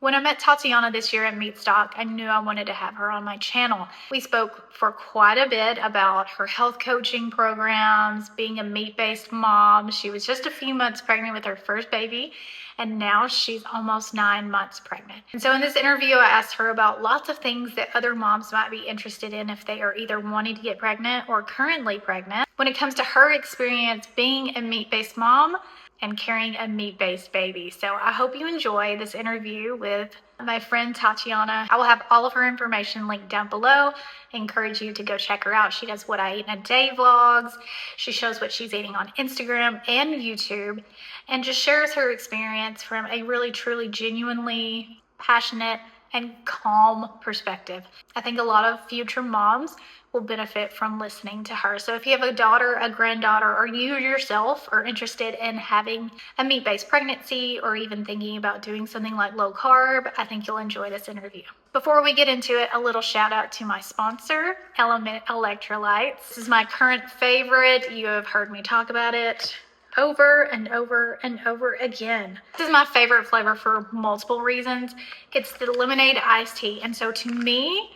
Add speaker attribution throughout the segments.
Speaker 1: When I met Tatiana this year at Meatstock, I knew I wanted to have her on my channel. We spoke for quite a bit about her health coaching programs, being a meat-based mom. She was just a few months pregnant with her first baby, and now she's almost 9 months pregnant. And so in this interview, I asked her about lots of things that other moms might be interested in if they are either wanting to get pregnant or currently pregnant when it comes to her experience being a meat-based mom and carrying a meat-based baby. So I hope you enjoy this interview with my friend Tatiana. I will have all of her information linked down below. I encourage you to go check her out. She does what I eat in a day vlogs. She shows what she's eating on Instagram and YouTube, and just shares her experience from a really, truly, genuinely passionate and calm perspective. I think a lot of future moms will benefit from listening to her. So if you have a daughter, a granddaughter, or you yourself are interested in having a meat-based pregnancy or even thinking about doing something like low carb, I think you'll enjoy this interview. Before we get into it, a little shout out to my sponsor, Element Electrolytes. This is my current favorite. You have heard me talk about it over and over and over again. This is my favorite flavor for multiple reasons. It's the lemonade iced tea. And so to me,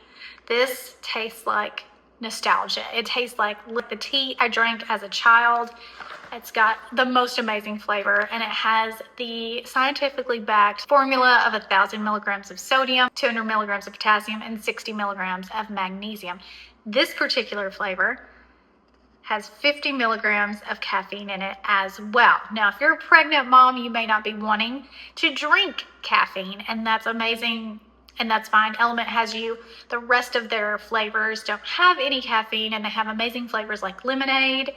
Speaker 1: this tastes like nostalgia. It tastes like the tea I drank as a child. It's got the most amazing flavor, and it has the scientifically backed formula of 1,000 milligrams of sodium, 200 milligrams of potassium, and 60 milligrams of magnesium. This particular flavor has 50 milligrams of caffeine in it as well. Now, if you're a pregnant mom, you may not be wanting to drink caffeine, and that's amazing, and that's fine. Element has you. The rest of their flavors don't have any caffeine, and they have amazing flavors like lemonade,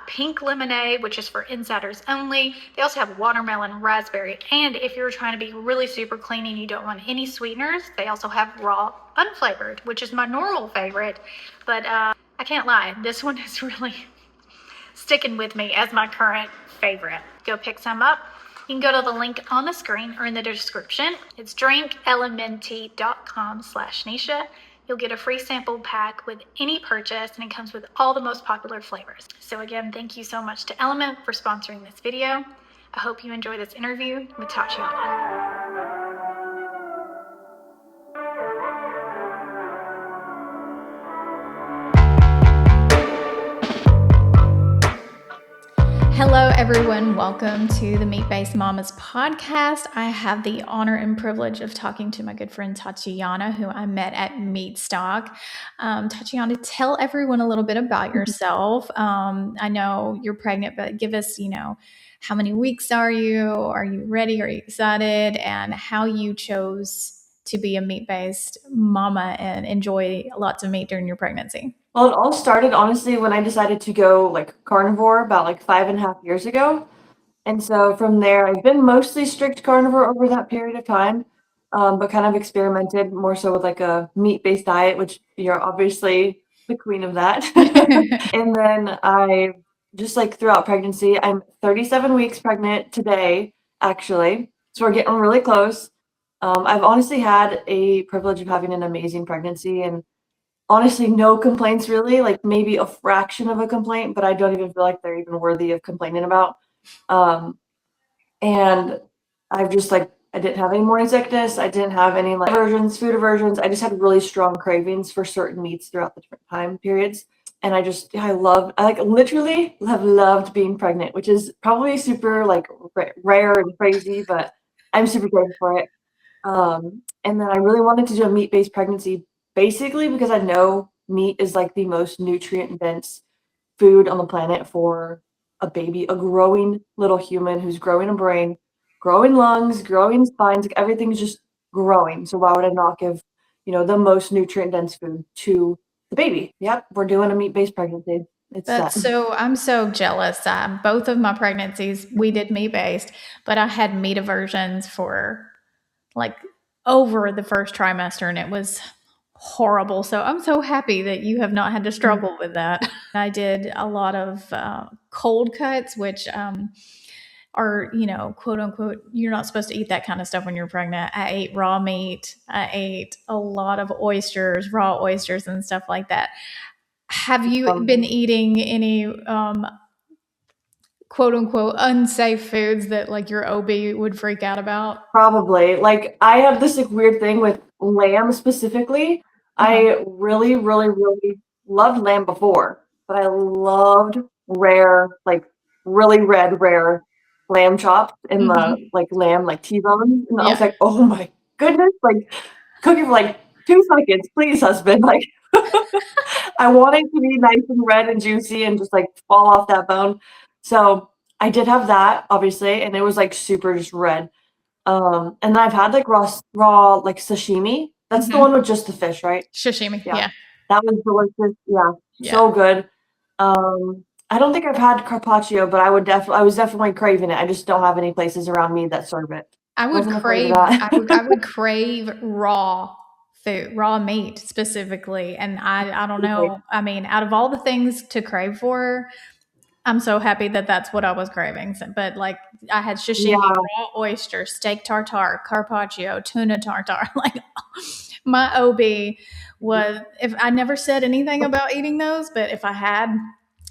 Speaker 1: pink lemonade, which is for insiders only. They also have watermelon, raspberry, and if you're trying to be really super clean and you don't want any sweeteners, they also have raw unflavored, which is my normal favorite, but I can't lie, this one is really sticking with me as my current favorite. Go pick some up. You can go to the link on the screen or in the description. It's drinkelementi.com/Neisha. You'll get a free sample pack with any purchase, and it comes with all the most popular flavors. So again, thank you so much to Element for sponsoring this video. I hope you enjoy this interview with Tatiana. Hello, everyone. Welcome to the Meat-Based Mamas podcast. I have the honor and privilege of talking to my good friend Tatiana, who I met at Meatstock. Tatiana, tell everyone a little bit about yourself. I know you're pregnant, but give us, how many weeks are you? Are you ready? Are you excited? And how you chose to be a meat-based mama and enjoy lots of meat during your pregnancy.
Speaker 2: Well, it all started honestly when I decided to go carnivore about 5.5 years ago. And so from there, I've been mostly strict carnivore over that period of time, but kind of experimented more so with a meat-based diet, which you're obviously the queen of that. And then I just throughout pregnancy, I'm 37 weeks pregnant today, actually. So we're getting really close. I've honestly had a privilege of having an amazing pregnancy, and honestly, no complaints really, maybe a fraction of a complaint, but I don't even feel like they're even worthy of complaining about. And I've just I didn't have any morning sickness. I didn't have any food aversions. I just had really strong cravings for certain meats throughout the time periods. And I literally have loved being pregnant, which is probably super rare and crazy, but I'm super grateful for it. And then I really wanted to do a meat-based pregnancy, basically because I know meat is the most nutrient-dense food on the planet for a baby, a growing little human who's growing a brain, growing lungs, growing spines, everything's just growing. So why would I not give, the most nutrient-dense food to the baby? Yep, we're doing a meat-based pregnancy.
Speaker 1: I'm so jealous. Both of my pregnancies, we did meat-based, but I had meat aversions for over the first trimester, and it was horrible. So I'm so happy that you have not had to struggle with that. I did a lot of cold cuts, which are, quote unquote, you're not supposed to eat that kind of stuff when you're pregnant. I ate raw meat. I ate a lot of oysters, raw oysters and stuff like that. Have you been eating any quote unquote unsafe foods that like your OB would freak out about?
Speaker 2: Probably. Like, I have this like weird thing with lamb specifically.
Speaker 1: Uh-huh.
Speaker 2: I really, really, really loved lamb before, but I loved rare, like really red, rare lamb chops and the
Speaker 1: Mm-hmm.
Speaker 2: like lamb, like T-bones. And I was
Speaker 1: Yeah.
Speaker 2: like, oh my goodness, like cook it for like 2 seconds, please, husband. Like, I want it to be nice and red and juicy and just like fall off that bone. So I did have that, obviously, and it was like super just red. And then I've had like raw like sashimi. That's the one
Speaker 1: Mm-hmm.
Speaker 2: with just the fish, right?
Speaker 1: Sashimi.
Speaker 2: Yeah.
Speaker 1: Yeah.
Speaker 2: That was delicious. Yeah.
Speaker 1: Yeah.
Speaker 2: So good. I don't think I've had carpaccio, but I was definitely craving it. I just don't have any places around me that serve it. Wasn't afraid of
Speaker 1: I
Speaker 2: that.
Speaker 1: would crave raw food, raw meat specifically. And I don't know. I mean, out of all the things to crave for, I'm so happy that that's what I was craving. But like, I had sashimi,
Speaker 2: Yeah.
Speaker 1: raw oyster, steak tartare, carpaccio, tuna tartare. Like, my OB was, if I never said anything about eating those, but if I had,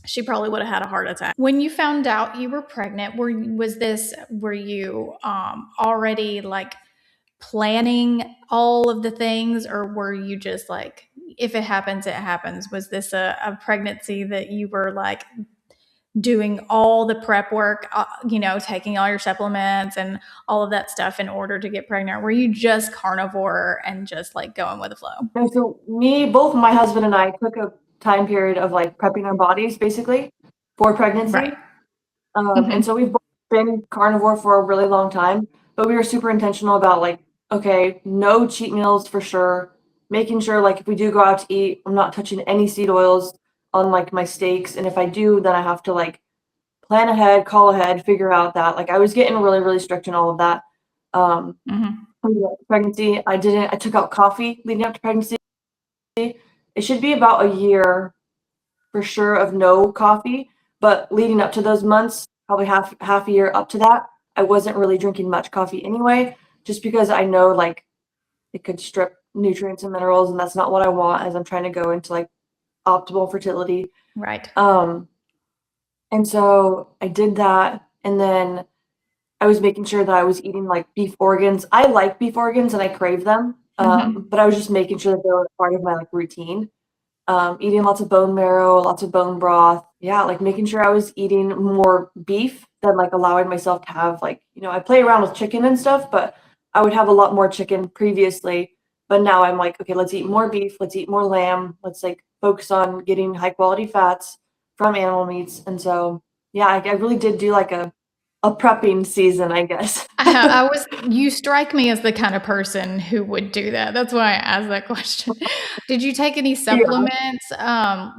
Speaker 1: she probably would have had a heart attack. When you found out you were pregnant, were you already like planning all of the things, or were you just like, if it happens, it happens? Was this a pregnancy that you were like doing all the prep work, taking all your supplements and all of that stuff in order to get pregnant? Were you just carnivore and just like going with the flow?
Speaker 2: No, so both my husband and I took a time period of like prepping our bodies basically for
Speaker 1: Right.
Speaker 2: pregnancy. And
Speaker 1: Mm-hmm.
Speaker 2: so we've both been carnivore for a really long time, but we were super intentional about like, okay, no cheat meals for sure. Making sure like if we do go out to eat, I'm not touching any seed oils on like my steaks. And if I do, then I have to like plan ahead, call ahead, figure out that. Like I was getting really, really strict in all of that.
Speaker 1: Mm-hmm.
Speaker 2: Leading up to pregnancy, I took out coffee leading up to pregnancy. It should be about a year for sure of no coffee, but leading up to those months, probably half a year up to that, I wasn't really drinking much coffee anyway, just because I know like it could strip nutrients and minerals, and that's not what I want as I'm trying to go into like optimal fertility.
Speaker 1: Right.
Speaker 2: Um, and so I did that, and then I was making sure that I was eating like beef organs. I like beef organs and I crave them,
Speaker 1: Mm-hmm.
Speaker 2: but I was just making sure that they were part of my like routine. Eating lots of bone marrow, lots of bone broth. Yeah, like making sure I was eating more beef than like allowing myself to have like, I play around with chicken and stuff, but I would have a lot more chicken previously. But now I'm like, okay, let's eat more beef, let's eat more lamb, let's like focus on getting high quality fats from animal meats. And so, yeah, I really did do like a prepping season, I guess.
Speaker 1: You strike me as the kind of person who would do that. That's why I asked that question. Did you take any
Speaker 2: Yeah.
Speaker 1: supplements,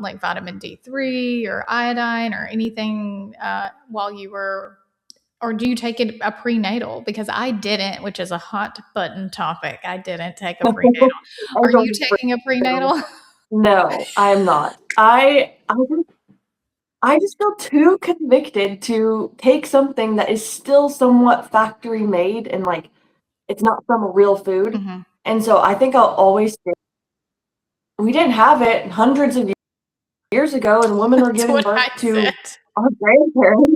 Speaker 1: like vitamin D3 or iodine or anything while you were, or do you take it a prenatal? Because I didn't, which is a hot button topic. I didn't take a prenatal.
Speaker 2: I
Speaker 1: Are you
Speaker 2: don't
Speaker 1: taking a
Speaker 2: know.
Speaker 1: prenatal?
Speaker 2: No, I am not. I just feel too convicted to take something that is still somewhat factory made and like it's not from a real food.
Speaker 1: Hmm.
Speaker 2: And so I think I'll always say we didn't have it hundreds of years ago and women were
Speaker 1: That's
Speaker 2: giving
Speaker 1: what
Speaker 2: birth
Speaker 1: I said.
Speaker 2: to our grandparents.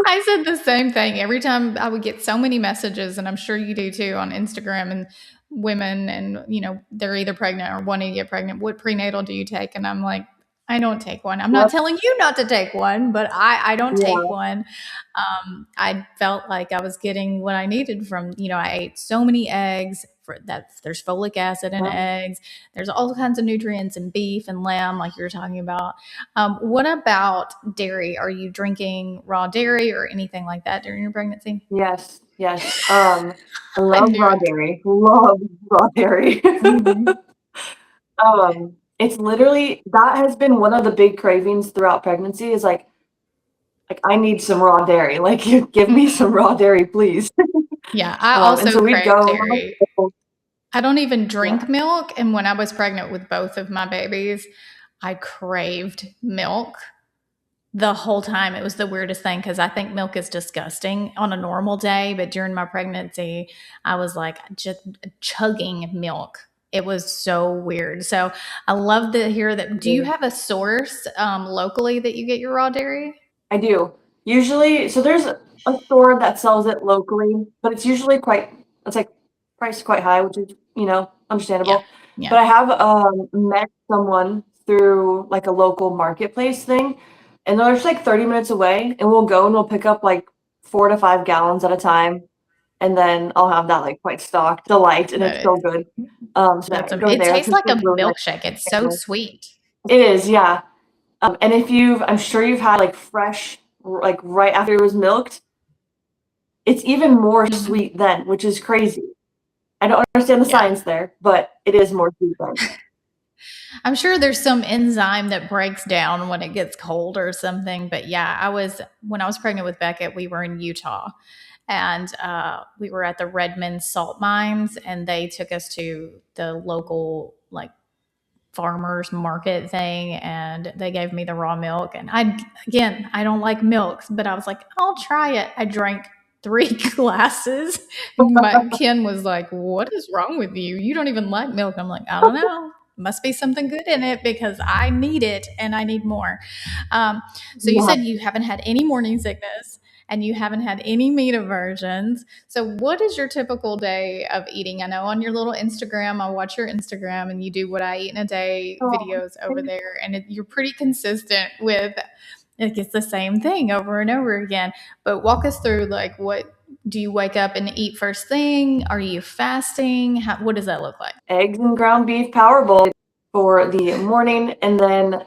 Speaker 1: I said the same thing. Every time I would get so many messages, and I'm sure you do too on Instagram, and women, and they're either pregnant or wanting to get pregnant. What prenatal do you take? And I'm like, I don't take one. I'm not
Speaker 2: Yep.
Speaker 1: telling you not to take one, but I don't take
Speaker 2: Yeah.
Speaker 1: one. I felt like I was getting what I needed from, I ate so many eggs for that. There's folic acid in
Speaker 2: Yep.
Speaker 1: eggs. There's all kinds of nutrients in beef and lamb, like you were talking about. What about dairy? Are you drinking raw dairy or anything like that during your pregnancy?
Speaker 2: Yes. Yes. I
Speaker 1: I
Speaker 2: love
Speaker 1: knew
Speaker 2: raw
Speaker 1: it.
Speaker 2: dairy. Love raw dairy.
Speaker 1: Hmm.
Speaker 2: It's literally that has been one of the big cravings throughout pregnancy is like I need some raw dairy. Like you give me
Speaker 1: Hmm.
Speaker 2: some raw dairy, please.
Speaker 1: Yeah, I
Speaker 2: And
Speaker 1: also
Speaker 2: so we'd
Speaker 1: crave
Speaker 2: go.
Speaker 1: dairy. I don't even drink
Speaker 2: Yeah.
Speaker 1: milk. And when I was pregnant with both of my babies, I craved milk the whole time. It was the weirdest thing because I think milk is disgusting on a normal day. But during my pregnancy, I was like just chugging milk. It was so weird. So I love to hear that. Do you have a source locally that you get your raw dairy?
Speaker 2: I do. Usually, so there's a store that sells it locally, but it's usually it's like priced quite high, which is,
Speaker 1: Yeah.
Speaker 2: understandable.
Speaker 1: Yeah.
Speaker 2: But I have met someone through like a local marketplace thing, and they're just like 30 minutes away, and we'll go and we'll pick up like 4 to 5 gallons at a time, and then I'll have that like quite stocked, delight, and it's
Speaker 1: That
Speaker 2: so good. So
Speaker 1: that's
Speaker 2: I go
Speaker 1: it
Speaker 2: there. It's
Speaker 1: tastes like
Speaker 2: usually
Speaker 1: a
Speaker 2: really nice.
Speaker 1: milkshake. It's so sweet.
Speaker 2: It is, yeah. And if I'm sure you've had like fresh, like right after it was milked, it's even more sweet then, which is crazy. I don't understand the
Speaker 1: Yeah.
Speaker 2: science there, but it is more sweet then.
Speaker 1: I'm sure there's some enzyme that breaks down when it gets cold or something. But yeah, when I was pregnant with Beckett, we were in Utah, and we were at the Redmond salt mines, and they took us to the local like farmers market thing, and they gave me the raw milk. And I don't like milk, but I was like, I'll try it. I drank 3 glasses. Ken was like, what is wrong with you? You don't even like milk. I'm like, I don't know, must be something good in it because I need it and I need more. So you
Speaker 2: Yeah.
Speaker 1: said you haven't had any morning sickness and you haven't had any meat aversions. So, what is your typical day of eating? I know on your little Instagram, I watch your Instagram and you do what I eat in a day
Speaker 2: Oh,
Speaker 1: videos over there, and you're pretty consistent with like it's the same thing over and over again. But walk us through like what do you wake up and eat first thing? Are you fasting? What does that look like?
Speaker 2: eggs and ground beef power bowl for the morning, and then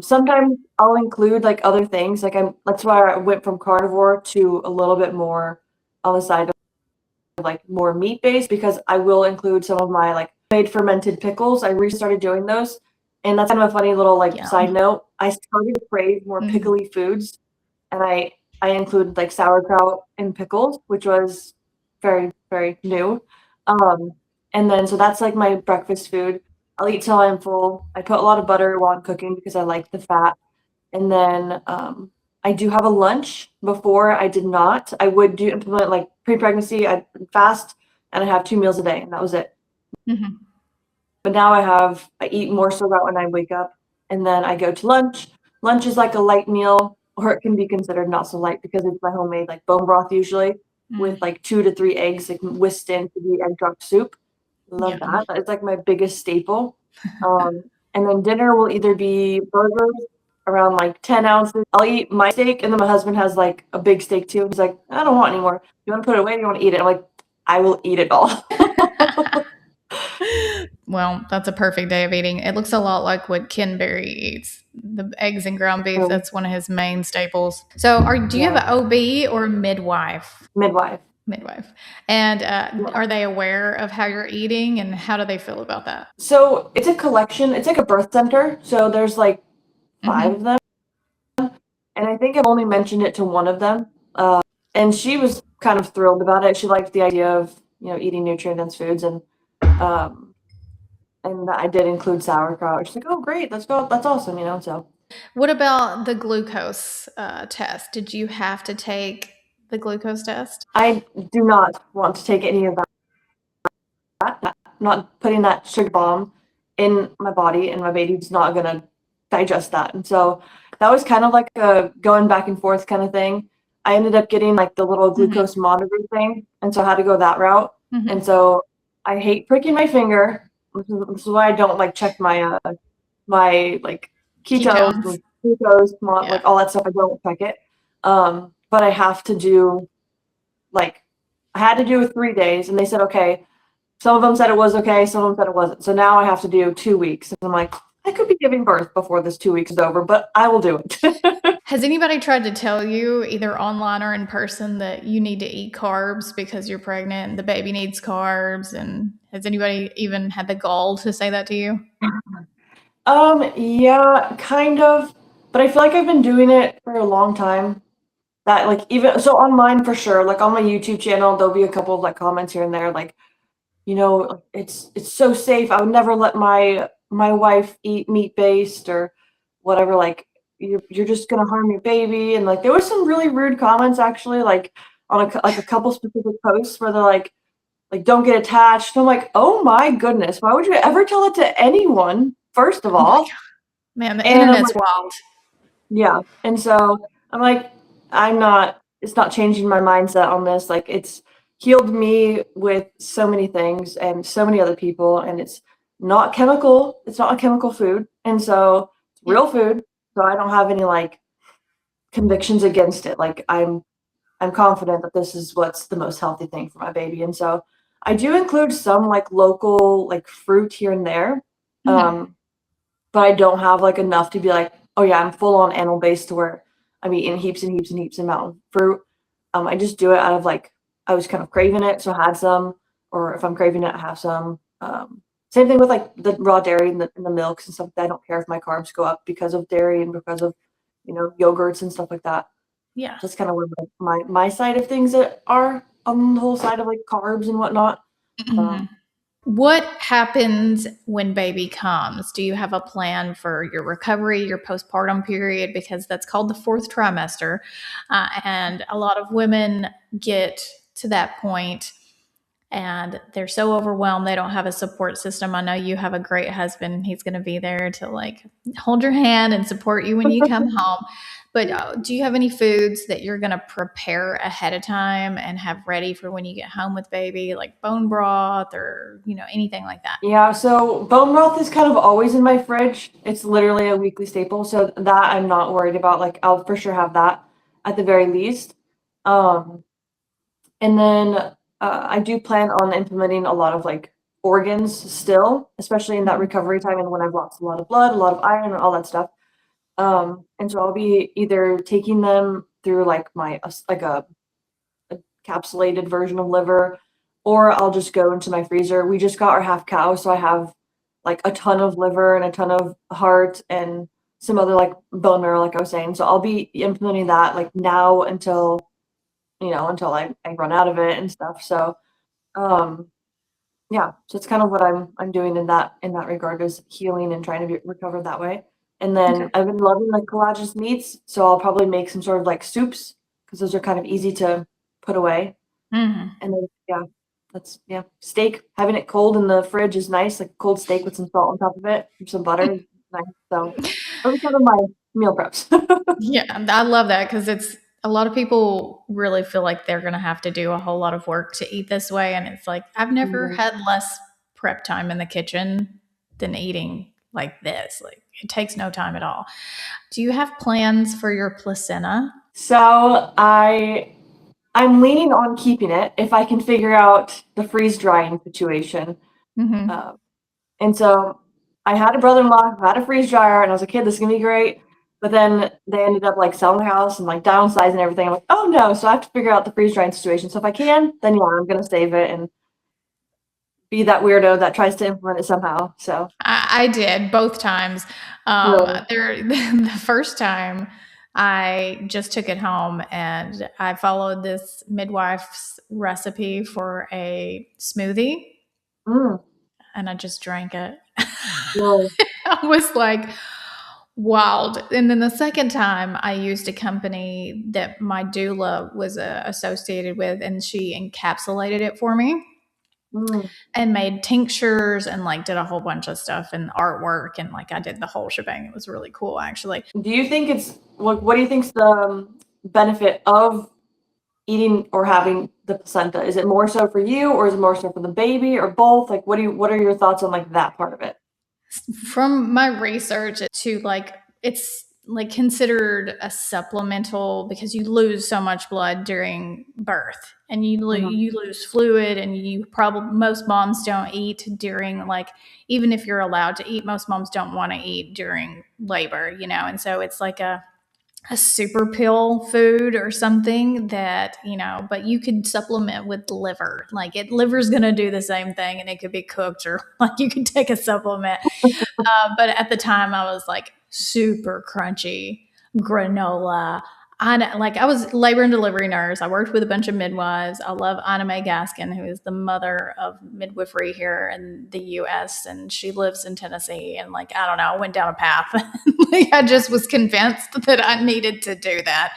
Speaker 2: sometimes I'll include like other things. That's why I went from carnivore to a little bit more on the side of like more meat based, because I will include some of my like made fermented pickles. I restarted doing those, and that's kind of a funny little like side
Speaker 1: Yum.
Speaker 2: note. I started to crave more
Speaker 1: Mm-hmm.
Speaker 2: pickly foods, and I included like sauerkraut and pickles, which was very very new. Um, and then so that's like my breakfast food. I'll eat till I'm full. I put a lot of butter while I'm cooking because I like the fat. And then I do have a lunch. Before I did not. I would do implement like pre-pregnancy. I'd fast and I have 2 meals a day, and that was it.
Speaker 1: Mm-hmm.
Speaker 2: But now I eat more so that when I wake up, and then I go to lunch. Lunch is like a light meal, or it can be considered not so light because it's my homemade like bone broth usually with like 2 to 3 eggs like whisked into the egg drop soup. Love
Speaker 1: Yum.
Speaker 2: that. It's like my biggest staple. And then dinner will either be burgers around like 10 ounces. I'll eat my steak, and then my husband has like a big steak too. He's like, I don't want any more. You want to put it away? You want to eat it? I'm like, I will eat it all.
Speaker 1: Well, that's a perfect day of eating. It looks a lot like what Ken Berry eats. The eggs and ground beef, that's one of his main staples. So, do you have an OB or a midwife?
Speaker 2: Midwife.
Speaker 1: Midwife. And are they aware of how you're eating and how do they feel about that?
Speaker 2: So it's a collection. It's like a birth center. So there's like 5 of them, and I think I've only mentioned it to one of them, and she was kind of thrilled about it. She liked the idea of eating nutrient-dense foods, and I did include sauerkraut. She's like, "Oh, great, let's go. That's awesome," So
Speaker 1: What about the glucose test? Did you have to take the glucose test?
Speaker 2: I do not want to take any of that. Not putting that sugar bomb in my body, and my baby's not gonna digest that. And so that was kind of like a going back and forth kind of thing. I ended up getting like the little glucose monitor thing, and so I had to go that route. And so I hate pricking my finger. This is why I don't like check my my like ketones, and glucose, like all that stuff. I don't check it. But I have to do like I had to do 3 days, and they said okay. Some of them said it was okay, some of them said it wasn't. So now I have to do 2 weeks. And I'm like, I could be giving birth before this 2 weeks is over, but I will do it.
Speaker 1: Has anybody tried to tell you, either online or in person, that you need to eat carbs because you're pregnant and the baby needs carbs? And has anybody even had the gall to say that to you?
Speaker 2: Yeah, kind of. But I feel like I've been doing it for a long time. That like even so on mine for sure, like on my YouTube channel, there'll be a couple of like comments here and there, like, it's so safe. I would never let my wife eat meat based or whatever. Like you're just gonna harm your baby. And like there was some really rude comments actually, like on a couple specific posts where they're like don't get attached. And I'm like, oh my goodness, why would you ever tell it to anyone? First of all,
Speaker 1: Man, the
Speaker 2: and I'm
Speaker 1: internet's
Speaker 2: like,
Speaker 1: wild.
Speaker 2: yeah, and so I'm like, it's not changing my mindset on this. Like, it's healed me with so many things and so many other people, and it's not chemical. It's not a chemical food. And so it's
Speaker 1: Yeah.
Speaker 2: real food. So I don't have any like convictions against it. Like I'm confident that this is what's the most healthy thing for my baby. And so I do include some like local like fruit here and there.
Speaker 1: Mhm.
Speaker 2: Um, but I don't have like enough to be like, oh yeah, I'm full on animal based to where I'm eating heaps and heaps and heaps of mountain fruit. I just do it out of like I was kind of craving it, so I had some, or if I'm craving it, I have some. Same thing with like the raw dairy and the milks and stuff like that. I don't care if my carbs go up because of dairy and because of yogurts and stuff like that.
Speaker 1: Yeah.
Speaker 2: So that's kind of where my side of things that are on the whole side of like carbs and whatnot.
Speaker 1: Mhm. What happens when baby comes? Do you have a plan for your recovery, your postpartum period? Because that's called the fourth trimester. And a lot of women get to that point and they're so overwhelmed they don't have a support system. I know you have a great husband. He's going to be there to like hold your hand and support you when you come home. But do you have any foods that you're going to prepare ahead of time and have ready for when you get home with baby, like bone broth or, anything like that?
Speaker 2: Yeah, so bone broth is kind of always in my fridge. It's literally a weekly staple, so that I'm not worried about. Like I'll for sure have that at the very least. Um, and then I do plan on implementing a lot of like organs still, especially in that
Speaker 1: Mhm.
Speaker 2: recovery time and when I've lost a lot of blood, a lot of iron, and all that stuff. And so I'll be either taking them through like like a capsulated version of liver, or I'll just go into my freezer. We just got our half cow, so I have like a ton of liver and a ton of heart and some other like bone marrow, like I was saying. So I'll be implementing that like now until I run out of it and stuff. So um yeah, so it's kind of what I'm doing in that regard is healing and trying to be recovered that way. And
Speaker 1: Okay.
Speaker 2: then I've been loving like collagenous meats, so I'll probably make some sort of like soups because those are kind of easy to put away.
Speaker 1: Mhm.
Speaker 2: And then yeah, yeah. Steak, having it cold in the fridge is nice, like cold steak with some salt on top of it, and some butter is nice. So those are kind of my meal preps.
Speaker 1: Yeah, I love that because it's a lot of people really feel like they're going to have to do a whole lot of work to eat this way. And it's like, I've never
Speaker 2: Mhm.
Speaker 1: had less prep time in the kitchen than eating like this. Like, it takes no time at all. Do you have plans for your placenta?
Speaker 2: So I'm leaning on keeping it if I can figure out the freeze drying situation.
Speaker 1: Mm-hmm.
Speaker 2: Uh, and so I had a brother-in-law who had a freeze dryer, and I was like, "Kid, this is gonna be great." But then they ended up like selling the house and like downsizing everything. I'm like, "Oh no!" So I have to figure out the freeze drying situation. So if I can, then yeah, I'm gonna save it and be that weirdo that tries to implement it somehow. So
Speaker 1: I did both times.
Speaker 2: really,
Speaker 1: The first time I just took it home and I followed this midwife's recipe for a smoothie
Speaker 2: mm,
Speaker 1: and I just drank it.
Speaker 2: really,
Speaker 1: I was like, wild. And then the second time, I used a company that my doula was associated with, and she encapsulated it for me
Speaker 2: mm.
Speaker 1: and made tinctures and like did a whole bunch of stuff and artwork. And like I did the whole shebang. It was really cool, actually.
Speaker 2: Do you think it's what do you think's the benefit of eating or having the placenta? Is it more so for you, or is it more so for the baby, or both? Like, what are your thoughts on like that part of it?
Speaker 1: From my research to like it's like considered a supplemental because you lose so much blood during birth and
Speaker 2: Mhm.
Speaker 1: you lose fluid and you probably most moms don't eat during like even if you're allowed to eat most moms don't want to eat during labor, and so it's like a super pill food or something that but you could supplement with liver, like liver's going to do the same thing and it could be cooked or like you could take a supplement. But at the time, I was like super crunchy granola. I was labor and delivery nurse. I worked with a bunch of midwives. I love Anna Mae Gaskin, who is the mother of midwifery here in the U.S. and she lives in Tennessee. And like I don't know, I went down a path. Like, I just was convinced that I needed to do that.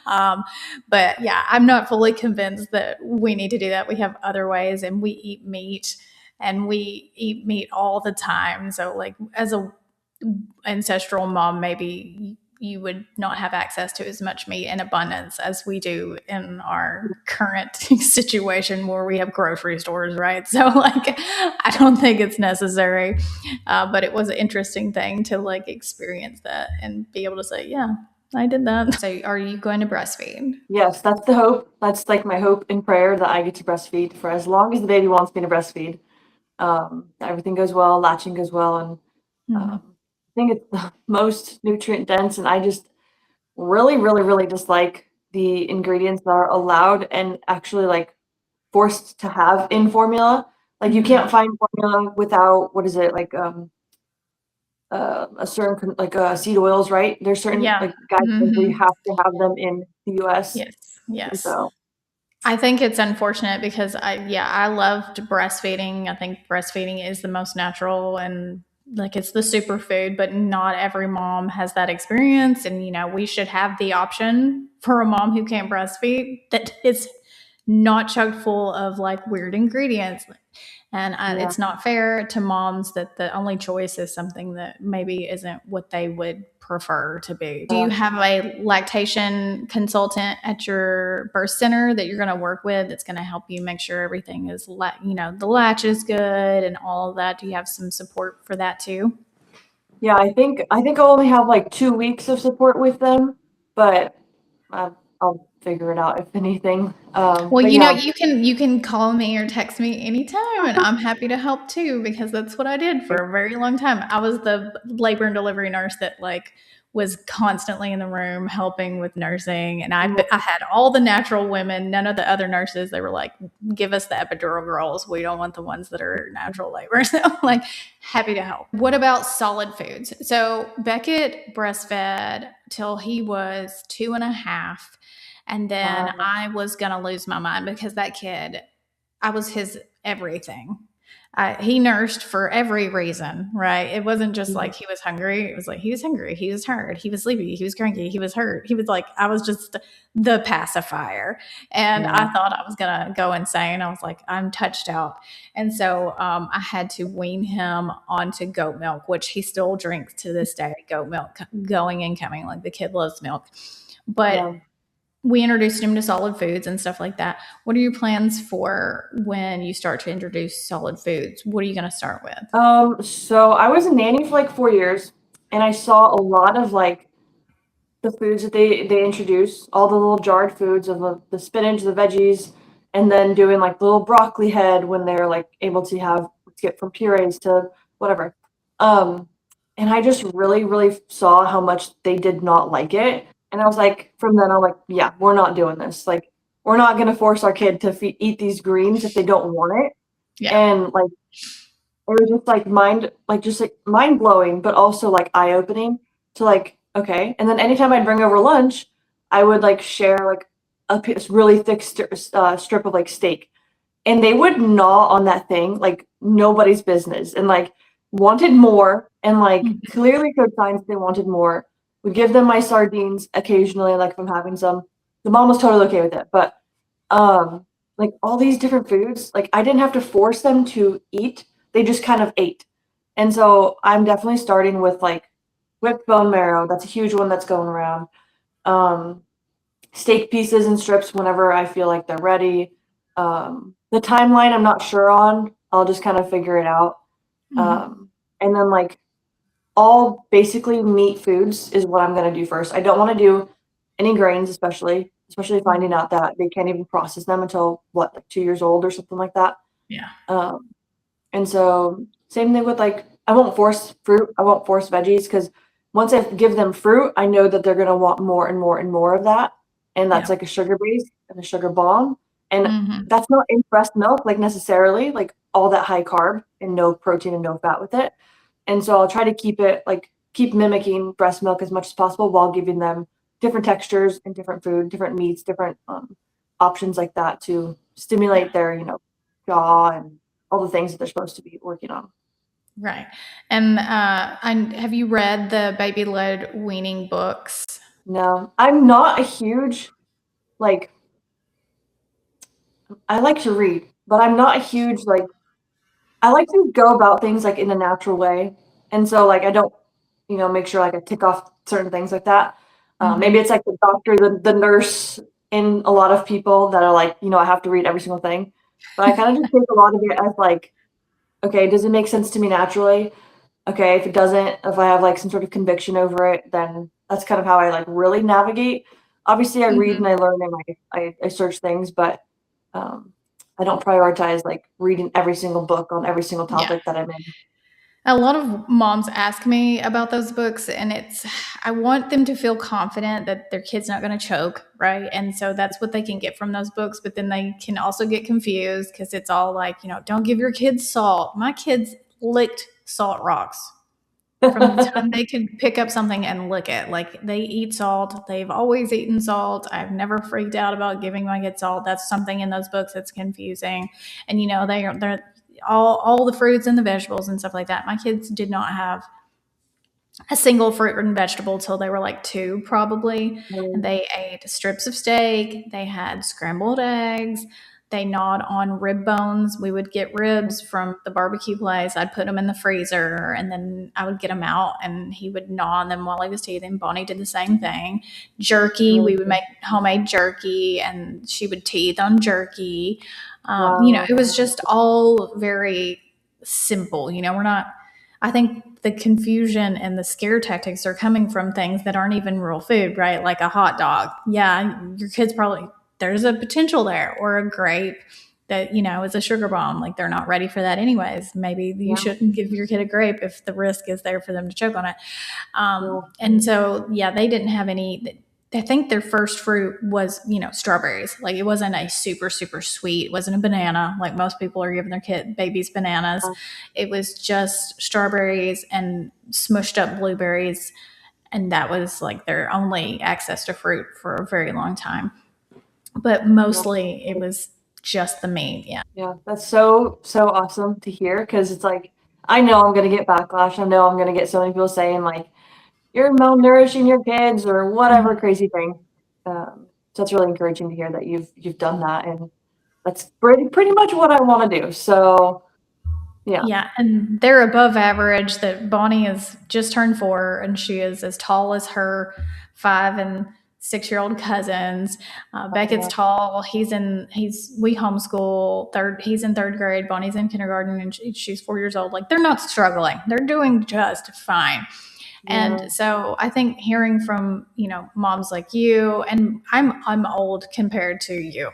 Speaker 1: Um, but yeah, I'm not fully convinced that we need to do that. We have other ways, and we eat meat and we eat meat all the time. So like as a ancestral mom, maybe you would not have access to as much meat in abundance as we do in our current situation where we have grocery stores, right? So, like, I don't think it's necessary, but it was an interesting thing to like experience that and be able to say, yeah, I did that. So, are you going to breastfeed?
Speaker 2: Yes, that's the hope. That's like my hope and prayer that I get to breastfeed for as long as the baby wants me to breastfeed. Everything goes well, latching goes well, and I think it's the most nutrient dense, and I just really, really, really dislike the ingredients that are allowed and actually like forced to have in formula. Like you can't find formula without what is it like a certain like seed oils, right? There's certain
Speaker 1: Yeah.
Speaker 2: like guidelines where you have to have them in the US.
Speaker 1: Yes. Yes.
Speaker 2: So
Speaker 1: I think it's unfortunate because I loved breastfeeding. I think breastfeeding is the most natural and like it's the superfood, but not every mom has that experience. And, we should have the option for a mom who can't breastfeed that is not choked full of like weird ingredients. And
Speaker 2: yeah.
Speaker 1: it's not fair to moms that the only choice is something that maybe isn't what they would prefer to be. Do you have a lactation consultant at your birth center that you're going to work with that's going to help you make sure everything is, the latch is good and all of that? Do you have some support for that too?
Speaker 2: Yeah, I think I'll only have like 2 weeks of support with them, but I'll figure it out if anything.
Speaker 1: Well,
Speaker 2: But yeah,
Speaker 1: you can call me or text me anytime, and I'm happy to help too because that's what I did for a very long time. I was the labor and delivery nurse that like was constantly in the room helping with nursing, and I had all the natural women. None of the other nurses. They were like, "Give us the epidural girls. We don't want the ones that are natural labor." So, like, happy to help. What about solid foods? So Beckett breastfed till he was 2.5. And then
Speaker 2: wow.
Speaker 1: I was going to lose my mind because that kid, I was his everything. He nursed for every reason, right? It wasn't just like he was hungry. It was like he was hungry, he was tired, he was sleepy, he was cranky, he was hurt. He was like, I was just the pacifier. And
Speaker 2: Yeah.
Speaker 1: I thought I was going to go insane. I was like, I'm touched out. And so I had to wean him onto goat milk, which he still drinks to this day, goat milk, going and coming. Like the kid loves milk. But
Speaker 2: Yeah.
Speaker 1: we introduced him to solid foods and stuff like that. What are your plans for when you start to introduce solid foods? What are you going to start with?
Speaker 2: So I was a nanny for like 4 years, and I saw a lot of like the foods that they introduce, all the little jarred foods of the spinach, the veggies, and then doing like the little broccoli head when they're like able to have get from purees to whatever. Um, and I just really, really saw how much they did not like it. And I was like, from then I'm like, yeah, we're not doing this. Like, we're not gonna force our kid to eat these greens if they don't want it.
Speaker 1: Yeah.
Speaker 2: And like it was just like mind blowing, but also like eye opening to like, okay. And then anytime I'd bring over lunch, I would like share like really thick strip of like steak, and they would gnaw on that thing like nobody's business, and like wanted more, and like
Speaker 1: Mhm.
Speaker 2: clearly showed signs they wanted more. Would give them my sardines occasionally, like if I'm having some. The mom was totally okay with it, but um, like all these different foods, like I didn't have to force them to eat. They just kind of ate. And so I'm definitely starting with like whipped bone marrow. That's a huge one that's going around. Um, Steak pieces and strips whenever I feel like they're ready. The timeline I'm not sure on. I'll just kind of figure it out.
Speaker 1: Mhm.
Speaker 2: And then like all basically meat foods is what I'm gonna do first. I don't want to do any grains, especially finding out that they can't even process them until what, like 2 years old or something like that.
Speaker 1: Yeah.
Speaker 2: Um, and so same thing with like I won't force fruit. I won't force veggies because once I give them fruit, I know that they're gonna want more and more and more of that. And that's
Speaker 1: Yeah.
Speaker 2: like a sugar base and a sugar bomb. And
Speaker 1: Hmm.
Speaker 2: that's not in breast milk like necessarily, like all that high carb and no protein and no fat with it. And so I'll try to keep mimicking breast milk as much as possible while giving them different textures and different food, different meats, different options like that to
Speaker 1: Yeah.
Speaker 2: stimulate their, jaw and all the things that they're supposed to be working on.
Speaker 1: Right. And have you read the baby led weaning books?
Speaker 2: No, I'm not a huge like I like to read, but I'm not a huge like I like to go about things like in a natural way. And so like I don't make sure like I tick off certain things like that.
Speaker 1: Mhm.
Speaker 2: Maybe it's like the doctor, the nurse in a lot of people that are like, I have to read every single thing. But I kind of just take a lot of it as like, okay, does it make sense to me naturally? Okay, if it doesn't, if I have like some sort of conviction over it, then that's kind of how I like really navigate. Obviously, I read
Speaker 1: Mhm.
Speaker 2: and I learn and I search things, but um, I don't prioritize like reading every single book on every single
Speaker 1: Yeah.
Speaker 2: topic that I'm in.
Speaker 1: A lot of moms ask me about those books, and I want them to feel confident that their kid's not going to choke, right? And so that's what they can get from those books, but then they can also get confused because it's all like, don't give your kids salt. My kids licked salt rocks from the time they could pick up something and lick it. Like they eat salt. They've always eaten salt. I've never freaked out about giving my kids salt. That's something in those books that's confusing. And they're all the fruits and the vegetables and stuff like that. My kids did not have a single fruit and vegetable till they were like 2 probably, and
Speaker 2: Um,
Speaker 1: they ate strips of steak, they had scrambled eggs, they gnawed on rib bones. We would get ribs from the barbecue place, I'd put them in the freezer, and then I would get them out and he would gnaw on them while he was teething. Bonnie did the same thing. Jerky, we would make homemade jerky and she would teeth on jerky.
Speaker 2: Wow.
Speaker 1: It was just all very simple. We're not, I think the confusion and the scare tactics are coming from things that aren't even real food, right? Like a hot dog. Yeah, your kids probably, there's a potential there, or a grape that, is a sugar bomb. Like they're not ready for that anyways. Maybe you
Speaker 2: Yeah.
Speaker 1: shouldn't give your kid a grape if the risk is there for them to choke on it.
Speaker 2: Yeah.
Speaker 1: And so, yeah, they didn't have any. I think their first fruit was, strawberries. Like it wasn't a super, super sweet. It wasn't a banana like most people are giving their babies bananas. It was just strawberries and smushed up blueberries. And that was like their only access to fruit for a very long time. But
Speaker 2: Yeah.
Speaker 1: mostly it was just the meat. Yeah.
Speaker 2: Yeah. That's so awesome to hear because it's like I know I'm gonna get backlash. I know I'm gonna get so many people saying like you're malnourishing your kids or whatever
Speaker 1: Mhm.
Speaker 2: crazy thing. So it's really encouraging to hear that you've done that, and that's pretty much what I want to do. So yeah,
Speaker 1: Yeah, and they're above average. That Bonnie is just turned 4, and she is as tall as her 5 and 6 year old cousins. Beckett's
Speaker 2: uh,
Speaker 1: tall. We homeschool. He's in 3rd grade. Bonnie's in kindergarten, and she's 4 years old. Like they're not struggling. They're doing just fine.
Speaker 2: yeah,
Speaker 1: And so I think hearing from, moms like you, and I'm old compared to you,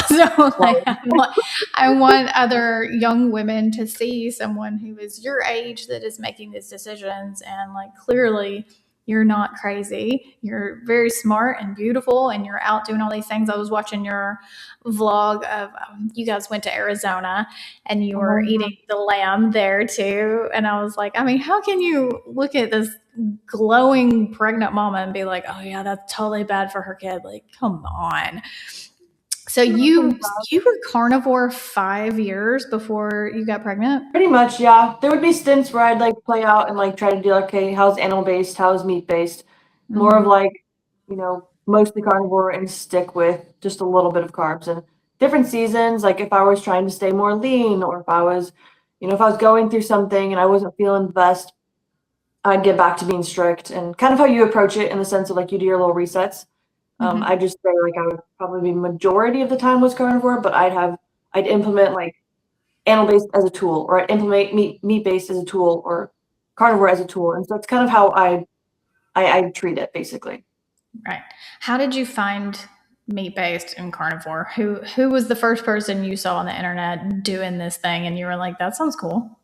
Speaker 1: so like
Speaker 2: right.
Speaker 1: I want other young women to see someone who is your age that is making these decisions, and like clearly you're not crazy. You're very smart and beautiful, and you're out doing all these things. I was watching your vlog of you guys went to Arizona and you were
Speaker 2: Um,
Speaker 1: eating the lamb there too. And I was like, I mean, how can you look at this glowing pregnant mama and be like, oh yeah, that's totally bad for her kid? Like, come on. So you were carnivore 5 years before you got pregnant?
Speaker 2: Pretty much, yeah. There would be stints where I'd like play out and like try to do like, okay, how's animal based, how's meat based, more of
Speaker 1: Mm-hmm.
Speaker 2: like, mostly carnivore and stick with just a little bit of carbs and different seasons. Like if I was trying to stay more lean, or if I was going through something and I wasn't feeling the best, I'd get back to being strict and kind of how you approach it in the sense of like you do your little resets. I
Speaker 1: Mm-hmm.
Speaker 2: just say like I would probably be majority of the time was carnivore, but I'd implement like animal based as a tool, or I'd implement meat based as a tool, or carnivore as a tool, and so it's kind of how I treat it basically.
Speaker 1: Right. How did you find meat based and carnivore? Who was the first person you saw on the internet doing this thing and you were like, that sounds cool?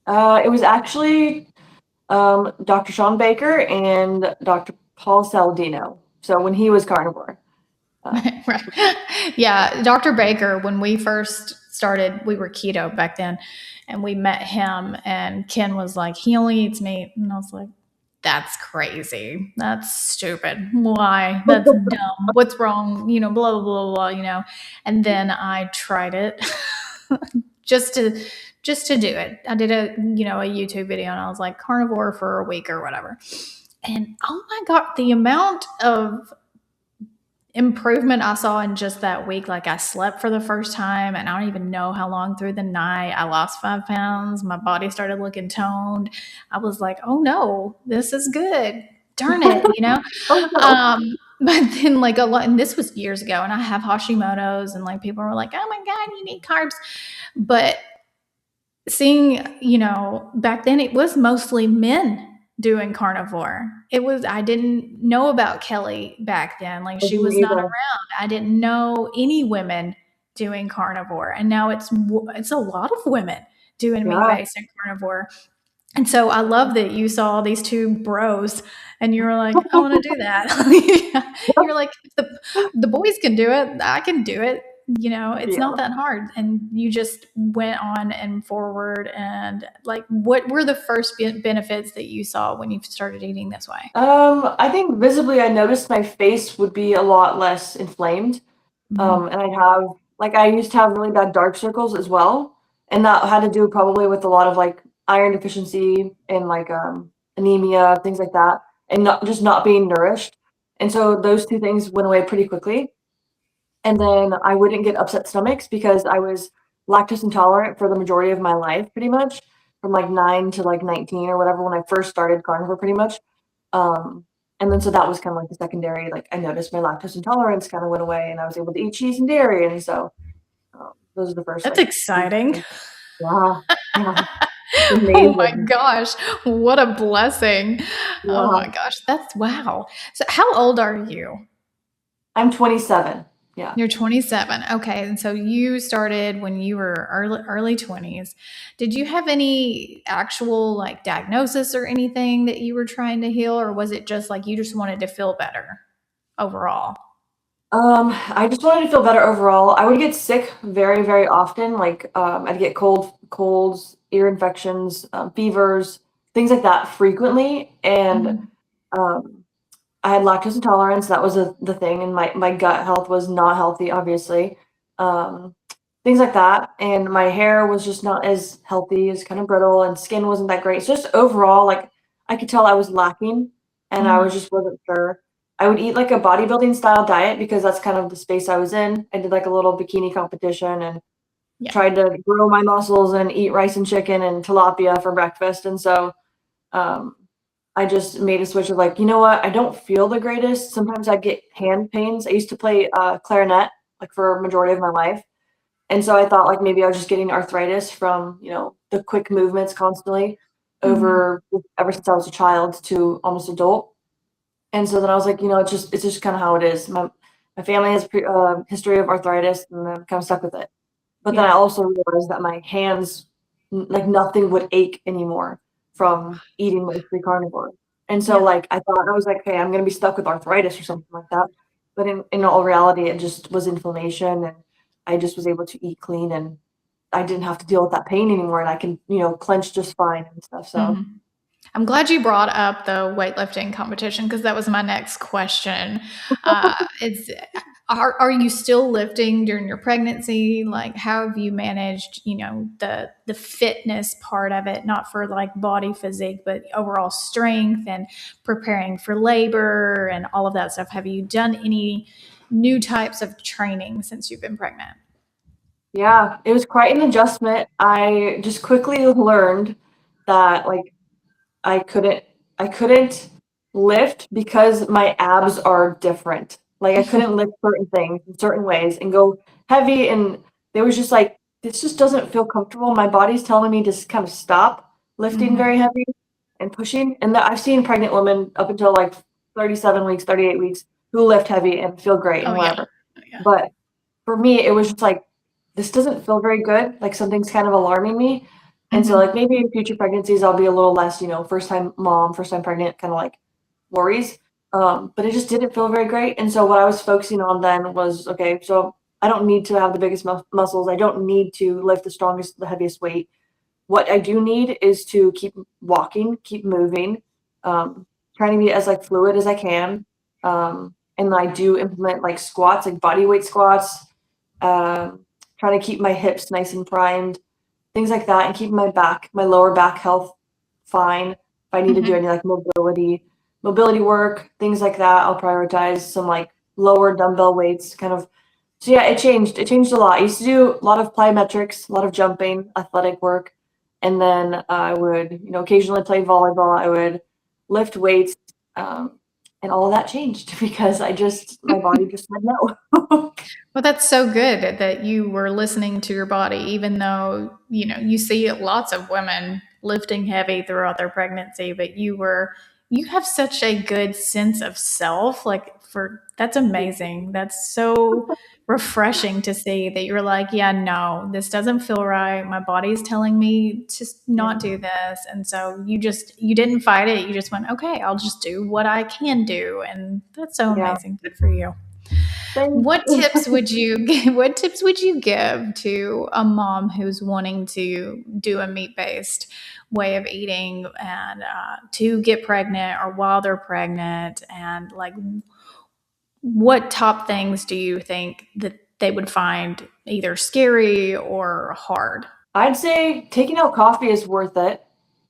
Speaker 2: It was actually Dr. Sean Baker and Dr. Paul Saladino. So when he was carnivore, um,
Speaker 1: Right. Yeah, Dr. Baker, when we first started, we were keto back then, and we met him, and Ken was like, he only eats meat. And I was like, that's crazy. That's stupid. Why? That's dumb. What's wrong? Blah, blah, blah, blah, And then I tried it just to do it. I did a YouTube video, and I was like carnivore for a week or whatever. And oh my God, the amount of improvement I saw in just that week. Like I slept for the first time, and I don't even know how long through the night. I lost 5 pounds. My body started looking toned. I was like, oh no, this is good. Darn it, you know?
Speaker 2: Oh no.
Speaker 1: But then like a lot, and this was years ago, and I have Hashimoto's, and like people were like, oh my God, you need carbs. But seeing, back then it was mostly men doing carnivore. I didn't know about Kelly back then. Like
Speaker 2: I
Speaker 1: she
Speaker 2: didn't
Speaker 1: was not
Speaker 2: either.
Speaker 1: around. I didn't know any women doing carnivore. And now it's a lot of women doing meat
Speaker 2: Yeah.
Speaker 1: based and carnivore. And so I love that you saw these two bros and you were like, I want to do that. You're like, if the boys can do it, I can do it. It's not
Speaker 2: Yeah.
Speaker 1: that hard. And you just went on and forward. And like, what were the first benefits that you saw when you started eating this way?
Speaker 2: I think visibly I noticed my face would be a lot less inflamed.
Speaker 1: Mhm.
Speaker 2: And I used to have really bad dark circles as well. And that had to do probably with a lot of like iron deficiency and like anemia, things like that, and not being nourished. And so those two things went away pretty quickly. And then I wouldn't get upset stomachs because I was lactose intolerant for the majority of my life, pretty much from like 9 to like 19 or whatever when I first started carnivore, pretty much. Um, and then so that was kind of like the secondary. Like I noticed my lactose intolerance kind of went away, and I was able to eat cheese and dairy, and so those are the first
Speaker 1: That's
Speaker 2: like
Speaker 1: exciting.
Speaker 2: yeah, yeah,
Speaker 1: Oh my
Speaker 2: amazing,
Speaker 1: gosh. What a blessing. Oh
Speaker 2: yeah.
Speaker 1: my gosh. That's wow. So, how old are you?
Speaker 2: I'm 27. Yeah.
Speaker 1: You're 27. Okay. And so you started when you were early 20s. Did you have any actual like diagnosis or anything that you were trying to heal, or was it just like you just wanted to feel better overall?
Speaker 2: I just wanted to feel better overall. I would get sick very, very often. Like, I'd get colds, ear infections, fevers, things like that frequently. And
Speaker 1: Mhm.
Speaker 2: um, I had lactose intolerance. That was the thing, and my gut health was not healthy, obviously. Um, Things like that, and my hair was just not as healthy, it's kind of brittle, and skin wasn't that great. So just overall, like I could tell I was lacking, and I was
Speaker 1: Mhm.
Speaker 2: just wasn't sure. I would eat like a bodybuilding style diet because that's kind of the space I was in. I did like a little bikini competition and
Speaker 1: Yeah.
Speaker 2: tried to grow my muscles and eat rice and chicken and tilapia for breakfast. And so um, I just made a switch of like, you know what? I don't feel the greatest. Sometimes I get hand pains. I used to play clarinet like for a majority of my life. And so I thought like maybe I was just getting arthritis from, the quick movements constantly
Speaker 1: Mhm.
Speaker 2: over ever since I was a child to almost adult. And so then I was like, it's just kind of how it is. My family has history of arthritis, and I'm kind of stuck with it. But then I
Speaker 1: Yeah.
Speaker 2: also realized that my hands, like nothing would ache anymore from eating mostly carnivore. And so
Speaker 1: Yeah.
Speaker 2: like I thought I was like, hey, I'm gonna be stuck with arthritis or something like that. But in all reality, it just was inflammation, and I just was able to eat clean, and I didn't have to deal with that pain anymore, and I can, clench just fine and stuff. So
Speaker 1: Mhm. I'm glad you brought up the weightlifting competition because that was my next question. It's are you still lifting during your pregnancy? Like, how have you managed, the fitness part of it, not for like body physique, but overall strength and preparing for labor and all of that stuff? Have you done any new types of training since you've been pregnant?
Speaker 2: yeah, it was quite an adjustment. I just quickly learned that like I couldn't I couldn't lift because my abs are different. Like I couldn't lift certain things in certain ways and go heavy, and they was just like, this just doesn't feel comfortable. My body's telling me to kind of stop lifting
Speaker 1: Hmm.
Speaker 2: very heavy and pushing. And that I've seen pregnant women up until like 37 weeks, 38 weeks who lift heavy and feel great and
Speaker 1: Oh yeah,
Speaker 2: whatever.
Speaker 1: yeah.
Speaker 2: But for me, it was just like, this doesn't feel very good. Like something's kind of alarming me. And so like
Speaker 1: Hmm.
Speaker 2: maybe in future pregnancies I'll be a little less, first time mom, first time pregnant, kind of like worries. But it just didn't feel very great. And so what I was focusing on then was, okay, so I don't need to have the biggest muscles. I don't need to lift the heaviest weight. What I do need is to keep walking, keep moving, trying to be as like fluid as I can. And I do implement like squats, like body weight squats, um, trying to keep my hips nice and primed, things like that, and keep my lower back health fine. If I need to do
Speaker 1: Hmm.
Speaker 2: any like mobility work, things like that, I'll prioritize some like lower dumbbell weights, kind of. So yeah, it changed. It changed a lot. I used to do a lot of plyometrics, a lot of jumping, athletic work, and then I would, occasionally play volleyball. I would lift weights, and all of that changed because my body just said no.
Speaker 1: Well, that's so good that you were listening to your body, even though, you see lots of women lifting heavy throughout their pregnancy, but you have such a good sense of self. That's amazing. That's so refreshing to see that you're like, yeah, no, this doesn't feel right. My body's telling me to
Speaker 2: Yeah,
Speaker 1: not do this. And so you didn't fight it. You just went, okay, I'll just do what I can do. And that's so
Speaker 2: yeah.
Speaker 1: amazing. Good for you.
Speaker 2: Thanks.
Speaker 1: What tips would you give to a mom who's wanting to do a meat-based way of eating and to get pregnant or while they're pregnant, and like what top things do you think that they would find either scary or hard?
Speaker 2: I'd say taking out coffee is worth it.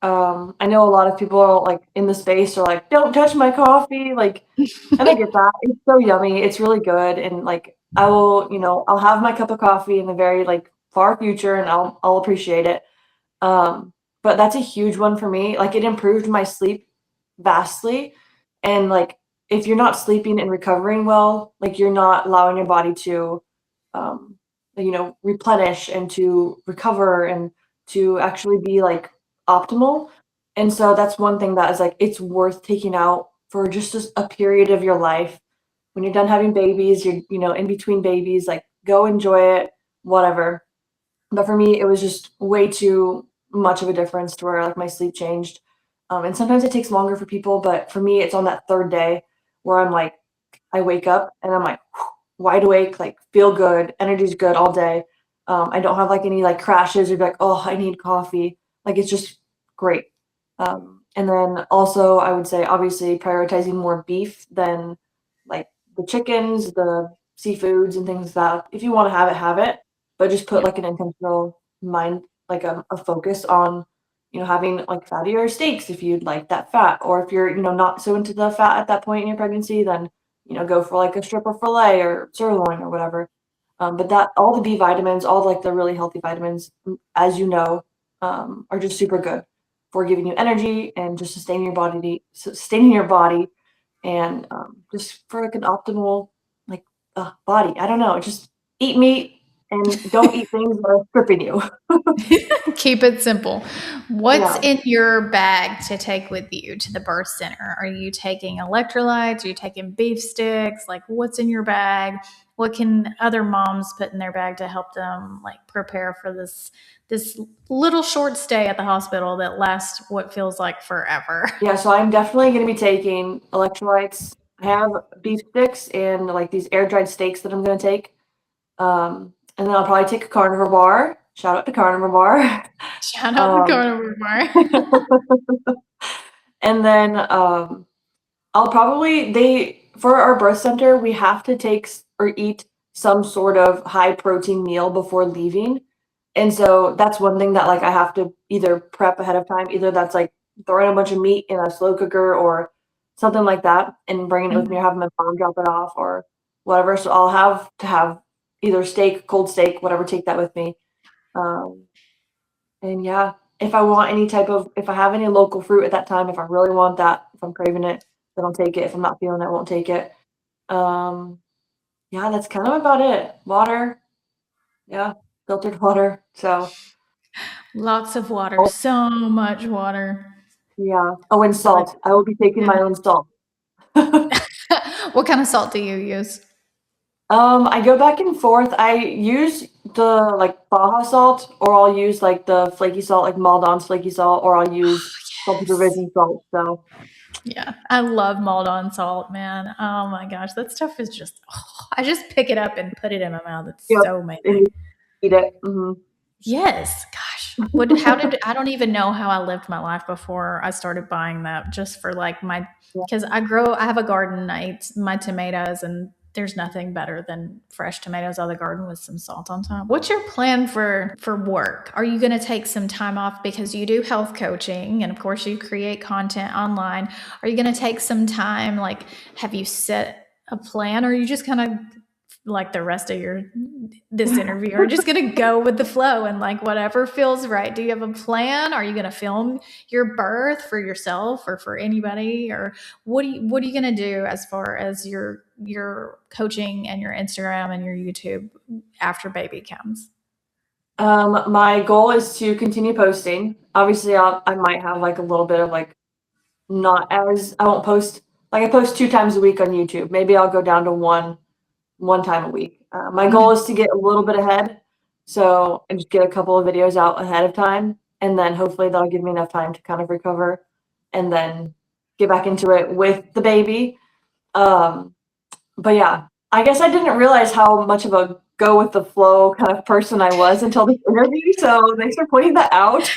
Speaker 2: I know a lot of people like in the space are like, "Don't touch my coffee," like, and I get that. It's so yummy. It's really good, and like I will, I'll have my cup of coffee in the very like far future, and I'll appreciate it. But that's a huge one for me. Like it improved my sleep vastly, and like if you're not sleeping and recovering well, like you're not allowing your body to um, replenish and to recover and to actually be like optimal. And so that's one thing that is like it's worth taking out for just a period of your life. When you're done having babies, you're in between babies, like go enjoy it, whatever. But for me, it was just way too much of a difference to where like my sleep changed. And sometimes it takes longer for people, but for me, it's on that third day where I'm like, I wake up and I'm like wide awake, like feel good, energy's good all day. I don't have like any like crashes or be like, oh, I need coffee. Like it's just great. And then also, I would say obviously prioritizing more beef than like the chickens, the seafoods, and things like that. If you want to have it, but just put
Speaker 1: Yeah.
Speaker 2: like an intentional mind, like a focus on, having like fattier steaks if you'd like that fat, or if you're, not so into the fat at that point in your pregnancy, then, go for like a strip of filet or sirloin or whatever. But that all the B vitamins, all like the really healthy vitamins, as you know, are just super good for giving you energy and just sustaining your body, and just for like an optimal like body. I don't know, just eat meat and don't eat things that are stripping you.
Speaker 1: Keep it simple. What's
Speaker 2: Yeah.
Speaker 1: in your bag to take with you to the birth center? Are you taking electrolytes? Are you taking beef sticks? Like, what's in your bag? What can other moms put in their bag to help them like prepare for this little short stay at the hospital that lasts what feels like forever?
Speaker 2: Yeah, so I'm definitely going to be taking electrolytes. I have beef sticks and like these air dried steaks that I'm going to take. And then I'll probably take a carnivore bar. Shout out to carnivore bar.
Speaker 1: Shout out the
Speaker 2: um,
Speaker 1: carnivore bar.
Speaker 2: and then I'll probably they for our birth center we have to take or eat some sort of high protein meal before leaving. And so that's one thing that like I have to either prep ahead of time, either that's like throwing a bunch of meat in a slow cooker or something like that and bringing it with me or having my mom drop it off or whatever. So I'll have to have either steak, cold steak, whatever, take that with me. Um, and yeah, if I have any local fruit at that time, if I really want that, if I'm craving it, then I'll take it. If I'm not feeling it, I won't take it. Um, yeah, that's kind of about it. Water, yeah, filtered water. So,
Speaker 1: Lots of water,
Speaker 2: oh,
Speaker 1: so much water.
Speaker 2: yeah. Oh, and
Speaker 1: But
Speaker 2: salt. I will be taking
Speaker 1: yeah.
Speaker 2: my own salt.
Speaker 1: What kind of salt do you use?
Speaker 2: I go back and forth. I use the like Baja salt, or I'll use like the flaky salt, like Maldon's flaky salt, or I'll use salty
Speaker 1: Yes.
Speaker 2: provision salt. So,
Speaker 1: Yeah, I love Maldon salt, man. Oh my gosh, that stuff is just, I just pick it up and put it in my mouth. It's
Speaker 2: yep,
Speaker 1: so
Speaker 2: and
Speaker 1: amazing.
Speaker 2: you eat it. Hmm.
Speaker 1: Yes, gosh. I don't even know how I lived my life before I started buying that just for like
Speaker 2: Yeah.
Speaker 1: because I have a garden, I eat my tomatoes, and there's nothing better than fresh tomatoes out of the garden with some salt on top. What's your plan for work? Are you going to take some time off because you do health coaching and of course you create content online? Are you going to take some time, like have you set a plan, or are you just kind of like the rest of this interview are just going to go with the flow and like whatever feels right? Do you have a plan? Are you going to film your birth for yourself or for anybody, or what are you going to do as far as your coaching and your Instagram and your YouTube after baby comes?
Speaker 2: My goal is to continue posting. Obviously, I might have like a little bit of like not as I won't post like I post 2 times a week on YouTube. Maybe I'll go down to one time a week. My goal is to get a little bit ahead, so and just get a couple of videos out ahead of time, and then hopefully that'll give me enough time to kind of recover, and then get back into it with the baby. But yeah, I guess I didn't realize how much of a go with the flow kind of person I was until this interview. So thanks for pointing that out.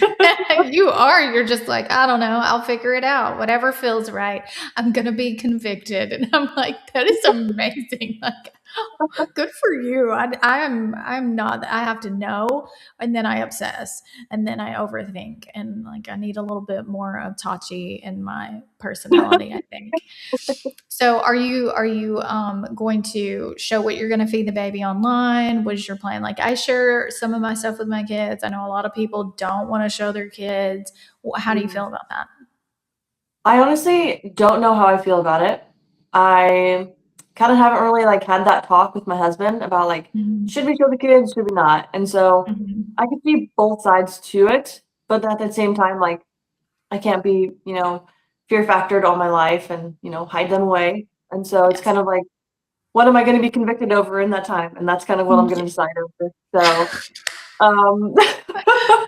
Speaker 1: You are. You're just like, I don't know. I'll figure it out. Whatever feels right. I'm going to be convicted. And I'm like, that is amazing. Like, good for you. I'm not, I have to know, and then I obsess, and then I overthink, and like I need a little bit more of Tachi in my personality, I think. So are you going to show what you're going to feed the baby online? What is your plan? Like, I share some of my stuff with my kids. I know a lot of people don't want to show their kids. How do you feel about that?
Speaker 2: I honestly don't know how I feel about it. I kind of haven't really like had that talk with my husband about like
Speaker 1: Mhm.
Speaker 2: should we show the kids, should we not? And so
Speaker 1: Mhm.
Speaker 2: I can see both sides to it, but at the same time, like I can't be, fear factored all my life and, hide them away. And so it's
Speaker 1: Yes.
Speaker 2: kind of like, what am I going to be convicted over in that time? And that's kind of what I'm going to decide over. So, um,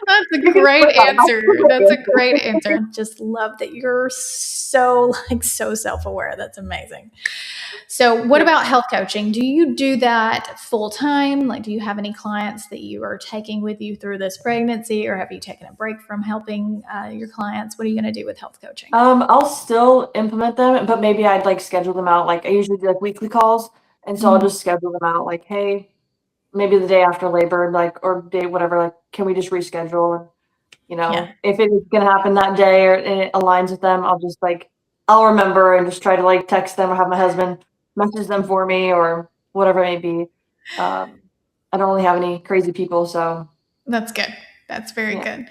Speaker 1: That's a
Speaker 2: you can
Speaker 1: great
Speaker 2: split that. That's
Speaker 1: answer.
Speaker 2: a
Speaker 1: That's
Speaker 2: good
Speaker 1: a great
Speaker 2: answer.
Speaker 1: answer. Just love that you're so self-aware. That's amazing. So, what about health coaching? Do you do that full time? Like, do you have any clients that you are taking with you through this pregnancy, or have you taken a break from helping your clients? What are you going to do with health coaching?
Speaker 2: I'll still implement them, but maybe I'd like schedule them out. Like I usually do like weekly calls, and so I'll
Speaker 1: Mm,
Speaker 2: just schedule them out. Like, hey, maybe the day after labor, like or day whatever. Like, can we just reschedule? And
Speaker 1: yeah,
Speaker 2: if it's gonna happen that day or and it aligns with them, I'll remember and just try to like text them or have my husband message them for me or whatever it may be. Um, I don't really have any crazy people, so
Speaker 1: that's good. That's very
Speaker 2: yeah,
Speaker 1: good.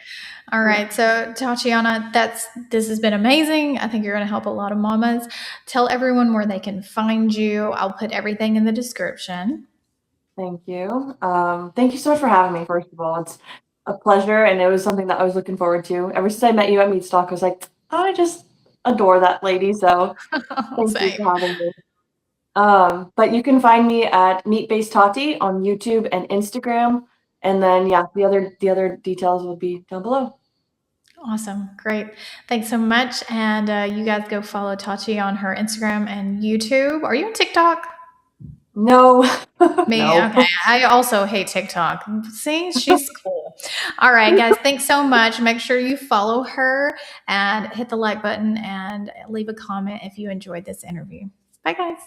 Speaker 1: All
Speaker 2: yeah.
Speaker 1: right. So, Tatiana, this has been amazing. I think you're going to help a lot of mamas. Tell everyone where they can find you. I'll put everything in the description.
Speaker 2: Thank you. Thank you so much for having me. First of all, it's a pleasure, and it was something that I was looking forward to. Ever since I met you at Meatstock, I was like, I just adore that lady. So thank you
Speaker 1: Same.
Speaker 2: for having me. But you can find me at Meat Based Tati on YouTube and Instagram. And then yeah, the other details will be down below.
Speaker 1: Awesome. Great. Thanks so much. And you guys go follow Tachi on her Instagram and YouTube. Are you on TikTok?
Speaker 2: No,
Speaker 1: Me.
Speaker 2: no.
Speaker 1: Okay. I also hate TikTok. See, she's cool. All right, guys. Thanks so much. Make sure you follow her and hit the like button and leave a comment if you enjoyed this interview. Bye, guys.